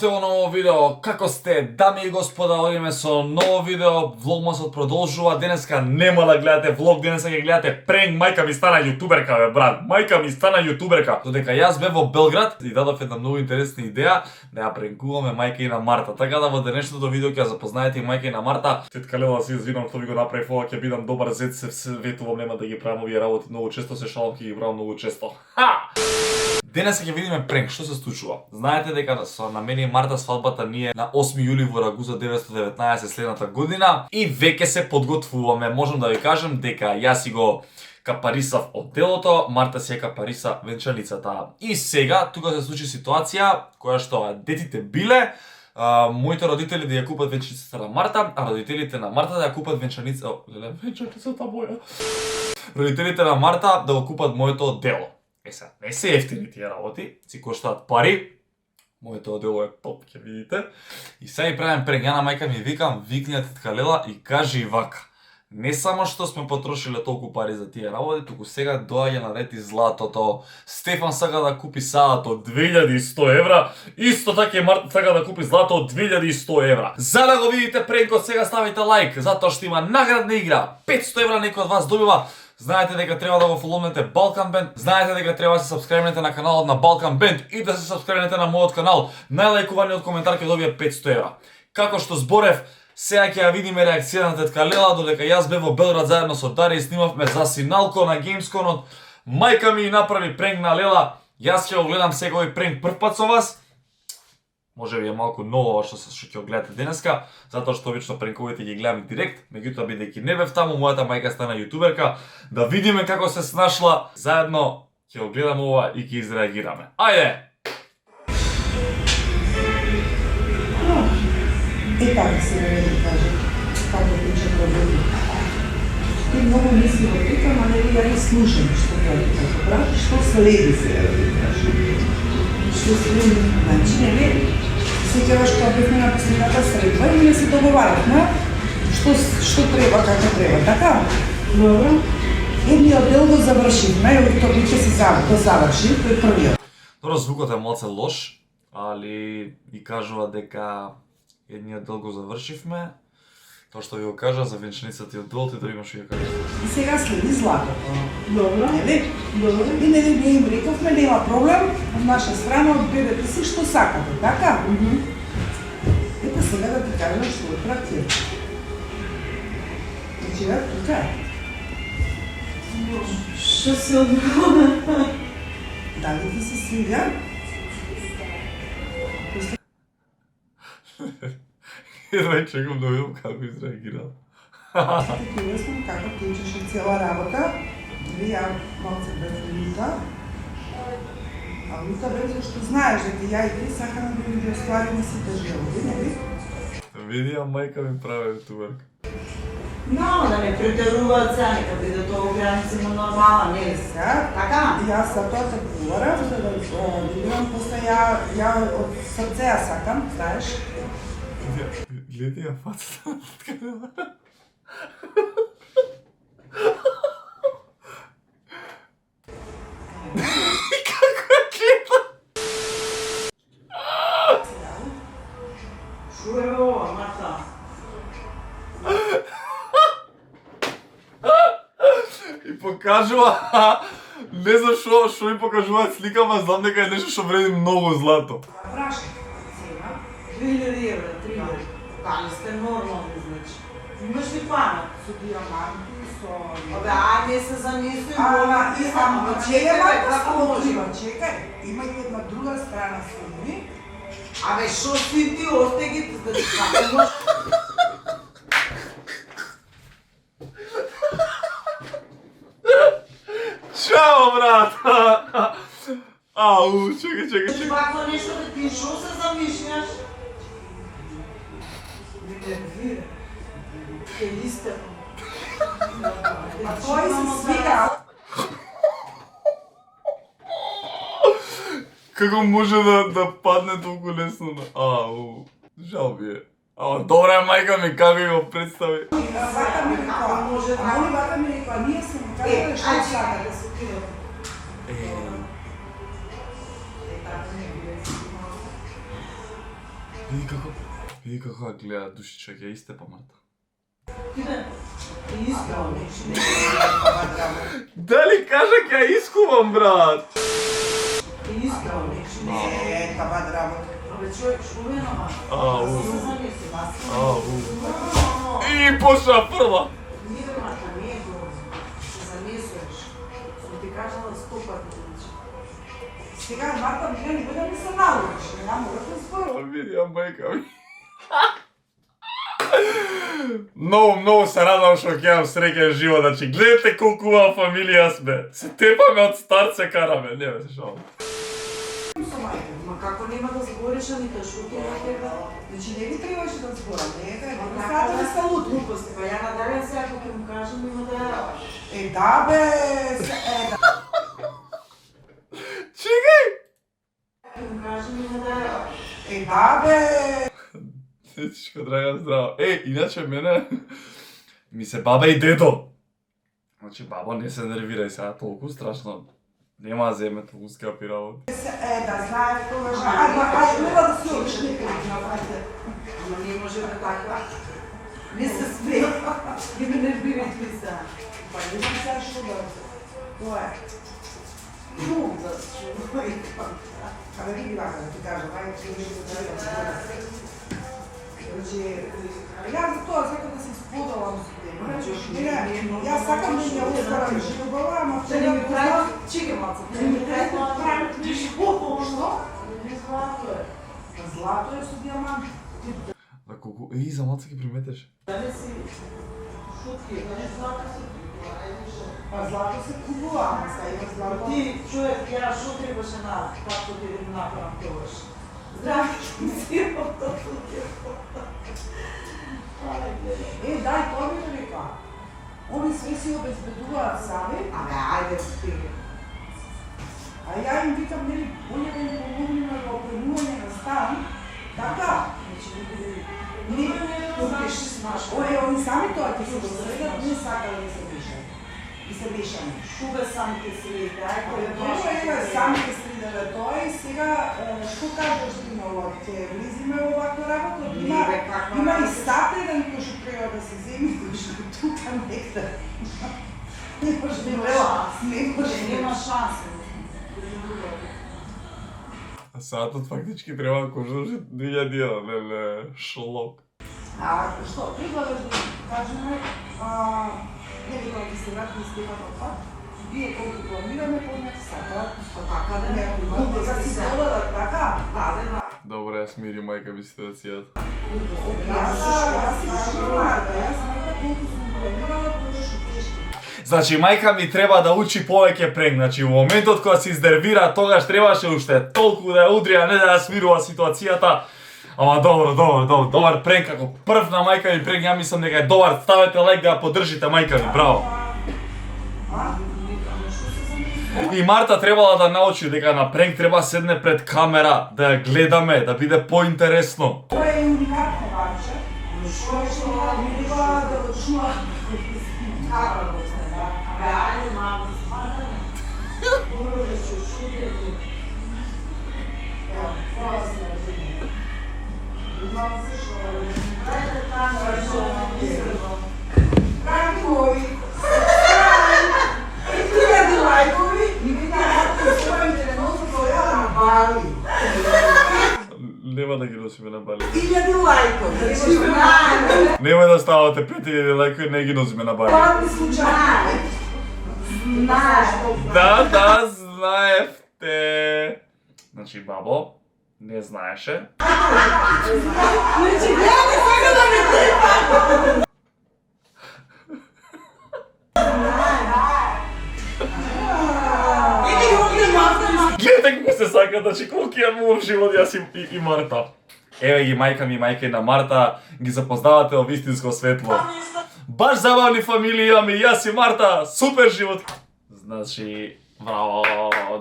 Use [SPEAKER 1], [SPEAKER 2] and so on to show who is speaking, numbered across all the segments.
[SPEAKER 1] сте во ново видео, како сте, дами и господа, одиме со ново видео, влогмасот продолжува, денеска нема да гледате влог, денеска ќе гледате пренк, мајка ми стана јутуберка, бе брат, мајка ми стана јутуберка. Додека јас бев во Белград и дадов една многу интересна идеја да ја пренкуваме мајка и на Марта, така да во денешното видео ќе ја запознаете и мајка и на Марта. Тетка Лела, се извинам што ви го направив ова, ќе бидам добар зет, се ветувам, нема да ги правам овие работи многу често, се шалам ќе ги правам многу често. Ха! Денес ќе видиме пренк, што се случува. Знаете дека на мене и Марта свадбата ни е на 8 јули во Рагуза 919 следната година и веќе се подготвуваме. Можам да ви кажам дека јас си го капарисав од делото, Марта си ја капариса венчаницата. И сега тука се случи ситуација која што детите биле моите родители да ја купат венчаницата на Марта, а родителите на Марта да ја купат венчаницата моја. Родителите на Марта да го купат моето дело. Сега, не се ефтини тие работи, си коштаат пари. Моето дело е топ, ќе видите. И сега и правим пренк, ја на мајка ми викам, викни ја тетка Лела и кажи вака. Не само што сме потрошиле толку пари за тие работи, туку сега доаѓа на ред и златото. Стефан сака да купи саат од 2100 евра, исто така и Марта сака да купи злато од 2100 евра. За да го видите пренкот, сега ставите лайк, затоа што има наградна игра. 500 евра некој од вас добива. Знаете дека треба да го фоловнете Балкан Бенд, знаете дека треба да се сабскрајбнете на каналот на Балкан Бенд и да се сабскрајбнете на мојот канал. Најлајкуваниот коментар ќе добие 500 евра. Како што зборев, сега ќе ја видиме реакција на тетка Лела, додека јас бев во Белград заедно со Дари и снимавме за Синалко на Gamescom-от. Мајка ми направи пренк на Лела, јас ќе го гледам сега овој пренк прв пат со вас. Може би е малку ново што ќе го гледате денеска, затоа што обично пренковите ги гледам директ, меѓутоа бидејќи не бев таму, мојата мајка стана јутуберка, да видиме како се снашла, заедно ќе го гледаме ова и ќе изреагираме. Ајде!
[SPEAKER 2] И така се да ви кажа, како тече проблеми. Ти многу мисли во тука, ма не ја не слушам што ќе ви кажа, брат, што следи сега да ви кажа. Што следи, значи, нели, сеќаваш кога бевме на последната средба и ние се договаравме што треба, како треба, така? Добро. Едниот дел го завршивме, и тоа ќе се заврши, тој првиот.
[SPEAKER 1] Добро, звукот е малце лош, али ви кажува дека едниот дел го завршивме. Тоа што ви го кажа за венчаницата и од делото и да имаш и ја кажа.
[SPEAKER 2] И сега следи златото.
[SPEAKER 3] Добро.
[SPEAKER 2] Нели?
[SPEAKER 3] Добро.
[SPEAKER 2] И нели ние им рековме, нема проблем, од наша страна одберете си што сакате, така? Ето сега да ти кажам што е практика. Значи, тука е.
[SPEAKER 3] Што се одбрала?
[SPEAKER 2] Дали ти се свиѓа?
[SPEAKER 1] Едва чекам да видам како изреагира.
[SPEAKER 2] Такива сме, како течеше цела работа. Нели, ја малце без лута. А лута бе зашто знаеш дека ја и ти сакаме да ги оствариме сите желби, нели?
[SPEAKER 1] Види, а мајка ми прави јутуберка.
[SPEAKER 3] Но, да не претеруваат сега, нека биде тоа граници на нормална, нели?
[SPEAKER 2] Сега,
[SPEAKER 3] Така?
[SPEAKER 2] јас за тоа те говорам, за да видам, после ја од срце ја сакам, знаеш.
[SPEAKER 1] Гледи ја фацата на тетка Лела. Како ја гледа?
[SPEAKER 3] Шо е ова, Марта?
[SPEAKER 1] И покажува, не знам што ми покажуваат слика, ма знам дека е нешто што вреди многу злато.
[SPEAKER 2] Прашај, цена.
[SPEAKER 3] 2000 евра, 3000. Дали сте нормални, значи. Имаш ли памет?
[SPEAKER 2] Со диаманти, со...
[SPEAKER 3] Абе, ајде се замисли,
[SPEAKER 2] Ама, чекај,
[SPEAKER 3] како може?
[SPEAKER 2] чекај, има и една друга страна филми.
[SPEAKER 3] Абе, шо си ти остеги, значи, како можеш?
[SPEAKER 1] Чао, брат! Ау, чекај.
[SPEAKER 3] Вако нешто да ти шо се замишљаш? Не нервира. Е истерно.
[SPEAKER 2] А тој се свига.
[SPEAKER 1] Како може да падне толку лесно на... Ау, жал ми е. Ама добра мајка ми како го представи.
[SPEAKER 2] Вака ми рекла, а они вака ми рекла, ние се му кажале што сакате.
[SPEAKER 1] Види како ја гледа душичек, ја истепа Марта.
[SPEAKER 3] Ти искрено не
[SPEAKER 1] Дали кажа ќе ја искувам, брат?
[SPEAKER 3] Ти искрено
[SPEAKER 2] Не, това работа.
[SPEAKER 3] Абе човек шувено, ма.
[SPEAKER 1] Ау.
[SPEAKER 3] Се замисли, бас.
[SPEAKER 1] И почна прва.
[SPEAKER 3] Не бе, Марта, не е добро. Се замислиш. Сум ти кажала 100 пати.
[SPEAKER 2] Сега Марта не бъде ми се научиш, не мога да споря.
[SPEAKER 1] Види ја мајка ми. Многу се радам што ќе имам среќен живот, значи гледате колку убава фамилија сме. Се тепаме од старт се караме, не бе се шалам.
[SPEAKER 3] Ма како нема да сгориш, ани да шути на тебе?
[SPEAKER 2] Значи не би трябваше да зборам, не е
[SPEAKER 3] Ма
[SPEAKER 2] така,
[SPEAKER 3] како
[SPEAKER 2] да са луд.
[SPEAKER 3] глупости? Па ја надале сега ако ќе му кажам има да...
[SPEAKER 2] Да бе, да.
[SPEAKER 1] Чекај!
[SPEAKER 3] Ќе му кажам има да...
[SPEAKER 2] Да бе.
[SPEAKER 1] Сечко, Драган, здраво. Иначе мене ми се баба и дедо. Значи, баба, не се нервирај сега толку страшно. Нема да земе толку скапи работи.
[SPEAKER 2] Да знаеш тогаш. Ајде, нема да се учиш.
[SPEAKER 3] Ама не може да така. Не се смей. Не ме нервирай ти сега.
[SPEAKER 2] Па не знам сега што да... Тоа е.
[SPEAKER 3] Ну, да шувай.
[SPEAKER 2] Абе види вака да ти кажам, ајде ти види да ти Значи, јас за тоа сакам да се споделам со тебе. Јас сакам да ја оставам живота, ама
[SPEAKER 3] Да не ми прави... Чекай малце, да не ми прави да правим нещо. Што? Не злато е.
[SPEAKER 2] Злато е со диамант.
[SPEAKER 1] Да колку... за малце ги приметеш.
[SPEAKER 3] Дали си шутки, дали злато си...
[SPEAKER 2] Па злато се купува, ама сега има злато.
[SPEAKER 3] Ти, човек, ја што требаше на както ти да направам тогаш? Здрави, си имам тото
[SPEAKER 2] Дај, тоа ми да река. Они све си обезбедуваат сами,
[SPEAKER 3] Абе, ајде ти.
[SPEAKER 2] а ја им викам, нели, болje да им помогнеме во опремување на стан, така.
[SPEAKER 3] Не купиш смаш.
[SPEAKER 2] Они сами тоа ќе се досредат, не сакале да се вишат. И се вишаме.
[SPEAKER 3] Шубе сам ти си лейте, ајде.
[SPEAKER 2] Тоа е сами ќе средаме тоа и сега што кажеш ти на ова, ќе влизиме во ваква работа? Има и сат еден кој што треба да се земи, кој што тука некаде. Не може да
[SPEAKER 3] Нема шанси.
[SPEAKER 1] А сатот фактички треба да кошташе 2000, леле, шлок.
[SPEAKER 2] А што, треба да кажеме, нели кога ќе се врати Стефан од пат, вие колку планираме поднати сата,
[SPEAKER 3] Така да не
[SPEAKER 2] колку да си додадат така,
[SPEAKER 1] Добре, ја смири мајка ми ситуацијата.
[SPEAKER 2] јас си шоколада, јас знаете колку сум планирала, тоа што тешко.
[SPEAKER 1] Значи, мајка ми треба да учи повеќе пренк. Значи, во моментот кога се изнервира, тогаш требаше уште толку да ја удри, а не да ја смирува ситуацијата. Ама добар пренк, како прв на мајка ми пренк, ја мислам дека е добар. Ставете лайк да ја поддржите мајка ми, браво. И Марта требала да научи дека на пренк треба седне пред камера, да ја гледаме, да биде поинтересно.
[SPEAKER 2] Тоа е уникатно, бабче. Што е што ми треба да го чува.
[SPEAKER 3] Како го знае? Абе, ајде, мамо, смаркаме. Добро да се шуте ти.
[SPEAKER 2] Тоа се разбира. Знам се што
[SPEAKER 3] Ајде, камера, што не мислимо.
[SPEAKER 2] Драги мои, хиляди лайкови и ви дадете своите носа која на Бали.
[SPEAKER 1] Нема да ги носиме на Бали.
[SPEAKER 2] 1000 лайкови, знаете.
[SPEAKER 1] Нема да ставате 5000 лайкови, не ги носиме на Бали.
[SPEAKER 2] Падни случаи.
[SPEAKER 3] Знаеш,
[SPEAKER 1] Да, знаевте. Значи, бабо, не знаеше.
[SPEAKER 2] Значи, гледа сега да ме трепа.
[SPEAKER 1] Гледате како се сака, значи колку ја мувам живот јас и Марта. Еве ги мајка и на Марта, ги запознавате во вистинско светло. Баш забавни фамилии имаме и јас и Марта, супер живот. Значи, браво.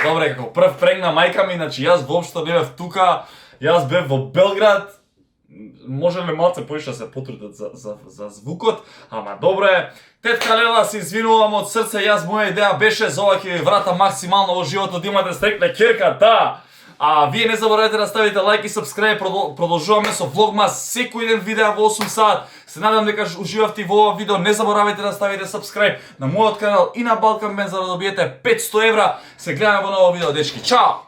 [SPEAKER 1] Добре, како прв пренк на мајка ми, значи јас воопшто не бев тука, јас бев во Белград. Може ли малце поише да се потрудат за звукот, ама добре. Тетка Лела, се извинувам од срце, јас моја идеја беше за ова ќе ви врата максимално во животот, имате стрекна ќерка, да. А вие не заборавајте да ставите лайк и subscribe, продолжуваме со влогмас секој ден видеа во 8 сат. Се надам дека уживавте во ова видео, не заборавајте да ставите subscribe на мојот канал и на Балкан Бен за да добиете 500 евра. Се гледаме во ново видео, дечки. Чао!